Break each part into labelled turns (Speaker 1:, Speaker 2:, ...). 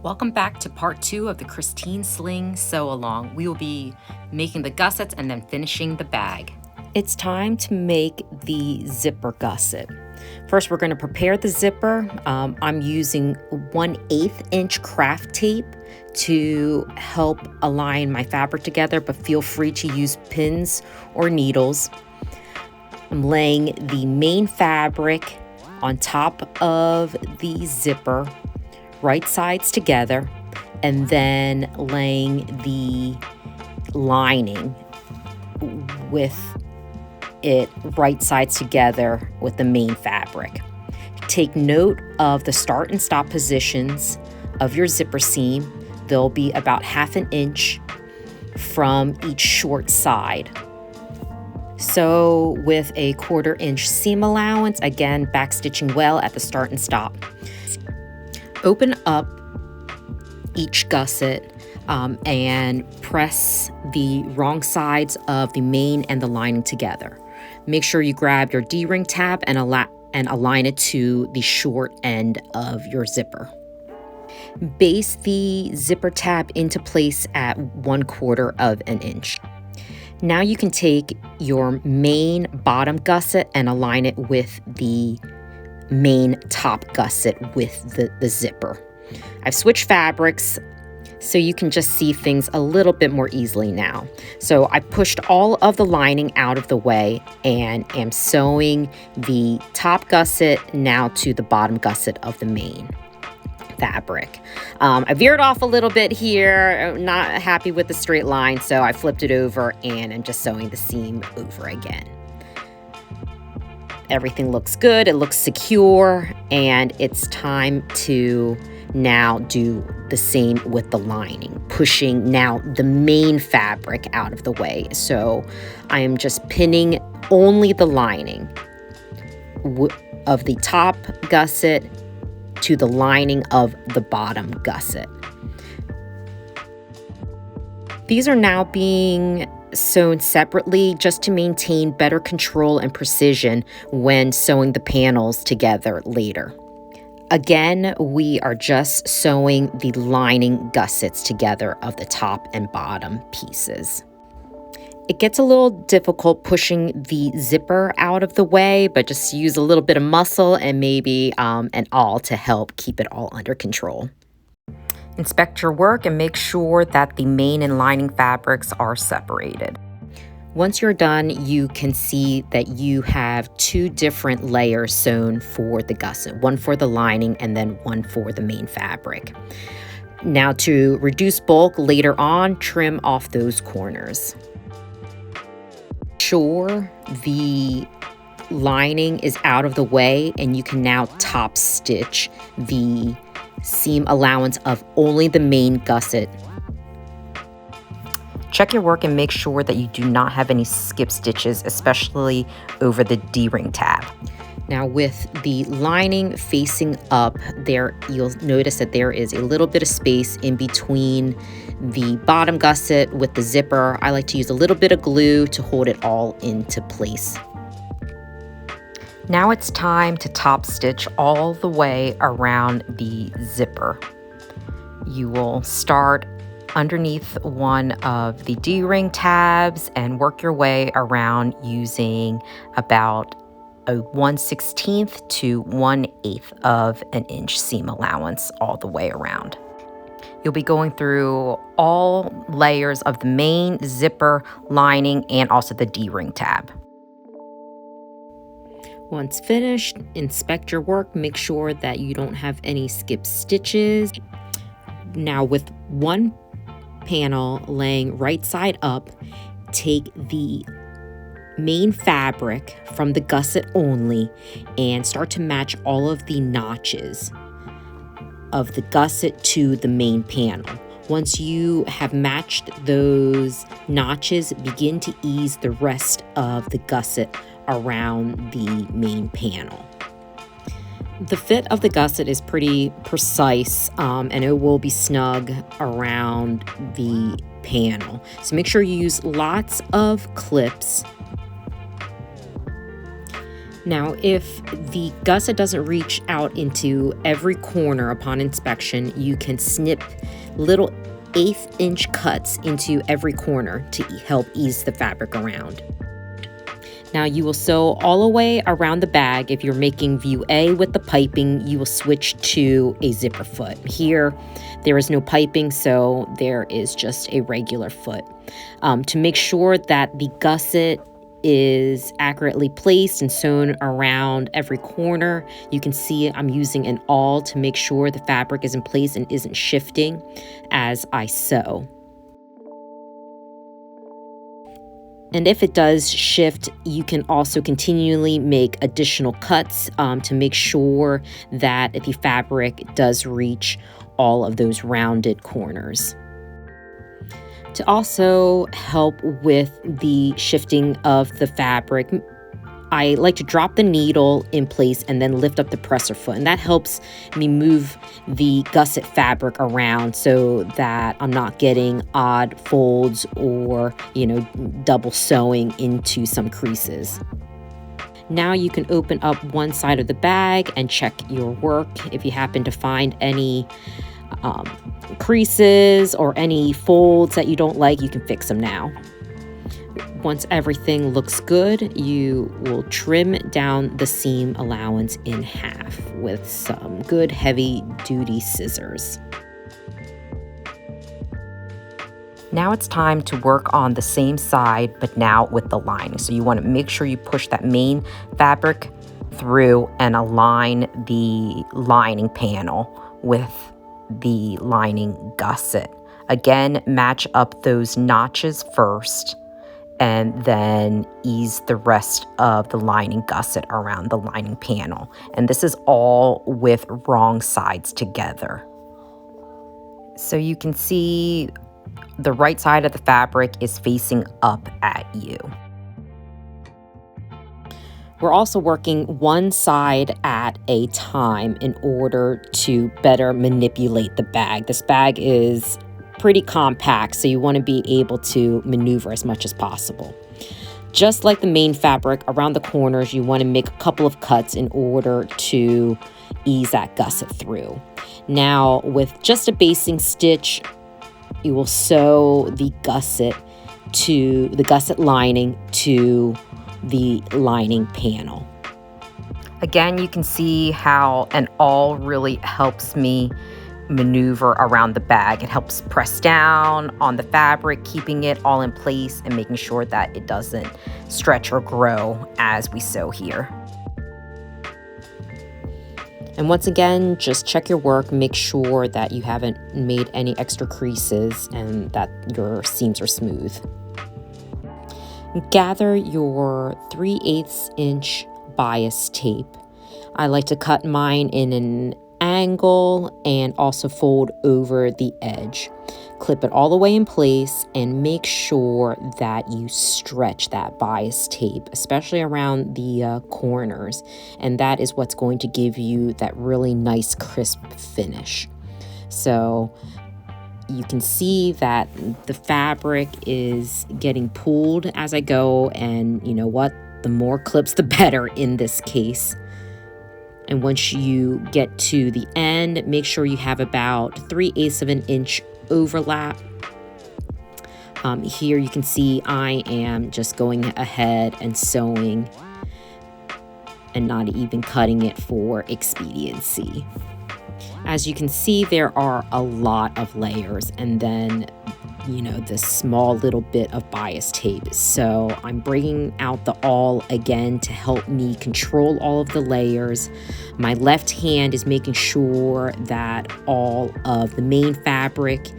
Speaker 1: Welcome back to part 2 of the Christine Sling Sew-Along. We will be making the gussets and then finishing the bag. It's time to make the zipper gusset. First, we're going to prepare the zipper. I'm using 1/8 inch craft tape to help align my fabric together, but feel free to use pins or needles. I'm laying the main fabric on top of the zipper, right sides together, and then laying the lining with it right sides together with the main fabric. Take note of the start and stop positions of your zipper seam. They'll be about 1/2 inch from each short side. Sew with a 1/4 inch seam allowance, again backstitching well at the start and stop. Open up each gusset and press the wrong sides of the main and the lining together. Make sure you grab your D-ring tab and align it to the short end of your zipper. Base the zipper tab into place at 1/4 of an inch. Now you can take your main bottom gusset and align it with the main top gusset with the zipper. I've switched fabrics so you can just see things a little bit more easily now. So I pushed all of the lining out of the way and am sewing the top gusset now to the bottom gusset of the main fabric. I veered off a little bit here, not happy with the straight line, so I flipped it over and I'm just sewing the seam over again. Everything looks good, it looks secure, and it's time to now do the same with the lining, pushing now the main fabric out of the way. So I am just pinning only the lining of the top gusset to the lining of the bottom gusset. These are now being sewn separately just to maintain better control and precision when sewing the panels together later. Again, we are just sewing the lining gussets together of the top and bottom pieces. It gets a little difficult pushing the zipper out of the way, but just use a little bit of muscle and maybe an awl to help keep it all under control. Inspect your work and make sure that the main and lining fabrics are separated. Once you're done, you can see that you have 2 different layers sewn for the gusset, one for the lining and then one for the main fabric. Now, to reduce bulk later on, trim off those corners. Sure, the lining is out of the way and you can now top stitch the seam allowance of only the main gusset. Check your work and make sure that you do not have any skip stitches, especially over the D-ring tab. Now with the lining facing up, you'll notice that there is a little bit of space in between the bottom gusset with the zipper. I like to use a little bit of glue to hold it all into place. Now it's time to top stitch all the way around the zipper. You will start underneath one of the D-ring tabs and work your way around using about a 1/16 to 1/8 of an inch seam allowance all the way around. You'll be going through all layers of the main, zipper, lining, and also the D-ring tab. Once finished, inspect your work, make sure that you don't have any skip stitches. Now with one panel laying right side up, take the main fabric from the gusset only and start to match all of the notches of the gusset to the main panel. Once you have matched those notches, begin to ease the rest of the gusset around the main panel. The fit of the gusset is pretty precise and it will be snug around the panel. So make sure you use lots of clips. Now, if the gusset doesn't reach out into every corner upon inspection, you can snip little 1/8 inch cuts into every corner to help ease the fabric around. Now you will sew all the way around the bag. If you're making view A with the piping, you will switch to a zipper foot. Here, there is no piping, so there is just a regular foot. To make sure that the gusset is accurately placed and sewn around every corner, you can see I'm using an awl to make sure the fabric is in place and isn't shifting as I sew. And if it does shift, you can also continually make additional cuts to make sure that the fabric does reach all of those rounded corners. To also help with the shifting of the fabric, I like to drop the needle in place and then lift up the presser foot, and that helps me move the gusset fabric around so that I'm not getting odd folds or, double sewing into some creases. Now you can open up one side of the bag and check your work. If you happen to find any creases or any folds that you don't like, you can fix them now. Once everything looks good, you will trim down the seam allowance in half with some good heavy-duty scissors. Now it's time to work on the same side, but now with the lining. So you want to make sure you push that main fabric through and align the lining panel with the lining gusset. Again, match up those notches first, and then ease the rest of the lining gusset around the lining panel. And this is all with wrong sides together. So you can see the right side of the fabric is facing up at you. We're also working one side at a time in order to better manipulate the bag. This bag is pretty compact, so you want to be able to maneuver as much as possible. Just like the main fabric, around the corners, you want to make a couple of cuts in order to ease that gusset through. Now, with just a basting stitch, you will sew the gusset lining to the lining panel. Again, you can see how an awl really helps me maneuver around the bag. It helps press down on the fabric, keeping it all in place and making sure that it doesn't stretch or grow as we sew here. And once again, just check your work, make sure that you haven't made any extra creases and that your seams are smooth. Gather your 3/8 inch bias tape. I like to cut mine in an angle and also fold over the edge. Clip it all the way in place and make sure that you stretch that bias tape, especially around the corners. And that is what's going to give you that really nice crisp finish. So you can see that the fabric is getting pulled as I go, and you know what? The more clips, the better in this case. And once you get to the end, make sure you have about 3/8 of an inch overlap. Here you can see I am just going ahead and sewing and not even cutting it for expediency. As you can see, there are a lot of layers, and then this small little bit of bias tape. So I'm bringing out the awl again to help me control all of the layers. My left hand is making sure that all of the main fabric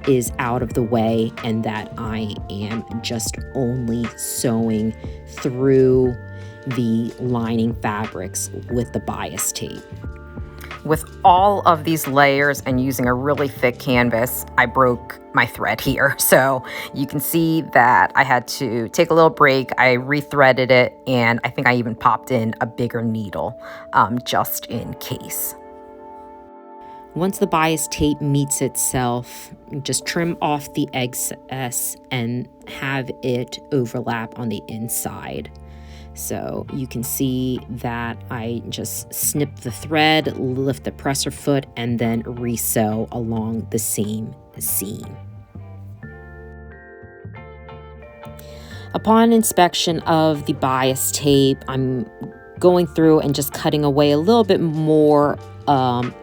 Speaker 1: is out of the way and that I am just only sewing through the lining fabrics with the bias tape. With all of these layers and using a really thick canvas, I broke my thread here. So you can see that I had to take a little break. I rethreaded it, and I think I even popped in a bigger needle just in case. Once the bias tape meets itself, just trim off the excess and have it overlap on the inside. So you can see that I just snip the thread, lift the presser foot, and then resew along the same seam. Upon inspection of the bias tape, I'm going through and just cutting away a little bit more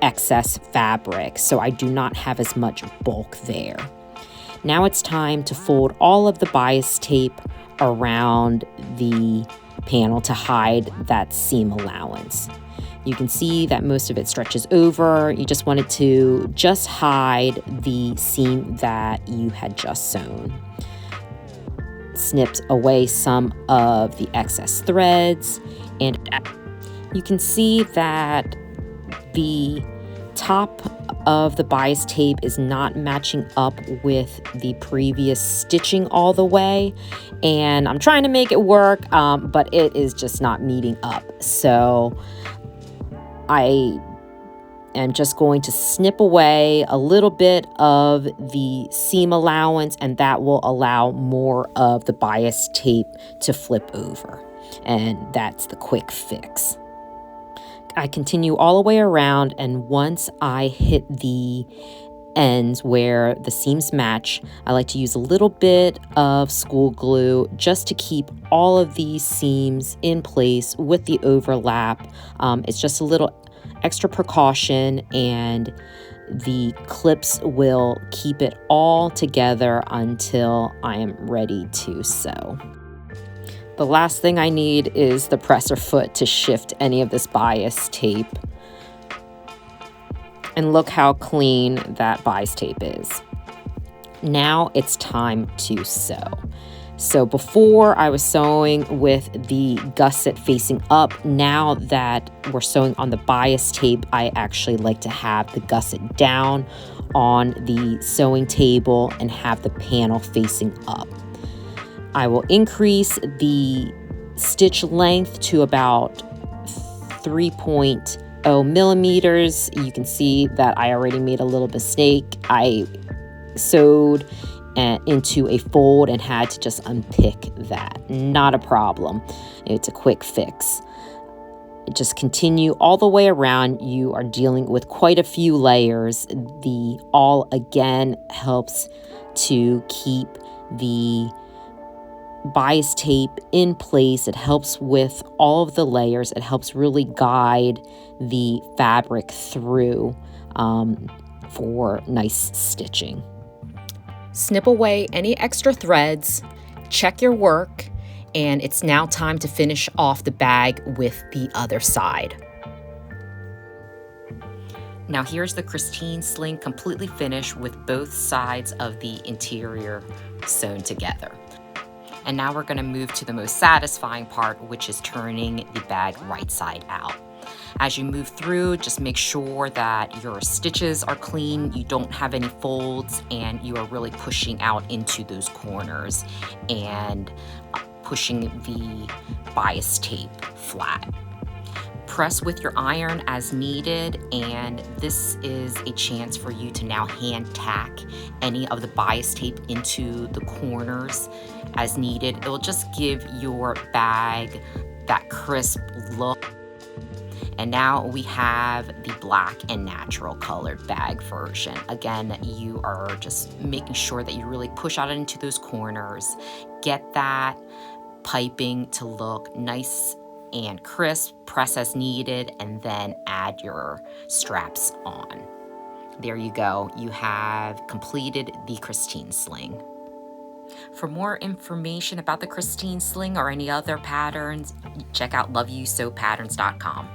Speaker 1: excess fabric, so I do not have as much bulk there. Now it's time to fold all of the bias tape around the panel to hide that seam allowance. You can see that most of it stretches over. You just wanted to just hide the seam that you had just sewn. Snipped away some of the excess threads, and you can see that the top of the bias tape is not matching up with the previous stitching all the way, and I'm trying to make it work, but it is just not meeting up. So I am just going to snip away a little bit of the seam allowance, and that will allow more of the bias tape to flip over, and that's the quick fix. I continue all the way around, and once I hit the ends where the seams match, I like to use a little bit of school glue just to keep all of these seams in place with the overlap. It's just a little extra precaution, and the clips will keep it all together until I am ready to sew. The last thing I need is the presser foot to shift any of this bias tape. And look how clean that bias tape is. Now it's time to sew. So before I was sewing with the gusset facing up, now that we're sewing on the bias tape, I actually like to have the gusset down on the sewing table and have the panel facing up. I will increase the stitch length to about 3.0 millimeters. You can see that I already made a little mistake. I sewed into a fold and had to just unpick that. Not a problem. It's a quick fix. Just continue all the way around. You are dealing with quite a few layers. The awl again helps to keep the bias tape in place. It helps with all of the layers. It helps really guide the fabric through for nice stitching. Snip away any extra threads, check your work, and it's now time to finish off the bag with the other side. Now here's the Christine Sling completely finished with both sides of the interior sewn together. And now we're going to move to the most satisfying part, which is turning the bag right side out. As you move through, just make sure that your stitches are clean, you don't have any folds, and you are really pushing out into those corners and pushing the bias tape flat. Press with your iron as needed, and this is a chance for you to now hand tack any of the bias tape into the corners as needed. It will just give your bag that crisp look. And now we have the black and natural colored bag version. Again, you are just making sure that you really push out into those corners, get that piping to look nice and crisp, press as needed, and then add your straps on. There you go. You have completed the Christine Sling. For more information about the Christine Sling or any other patterns, check out loveyousewpatterns.com.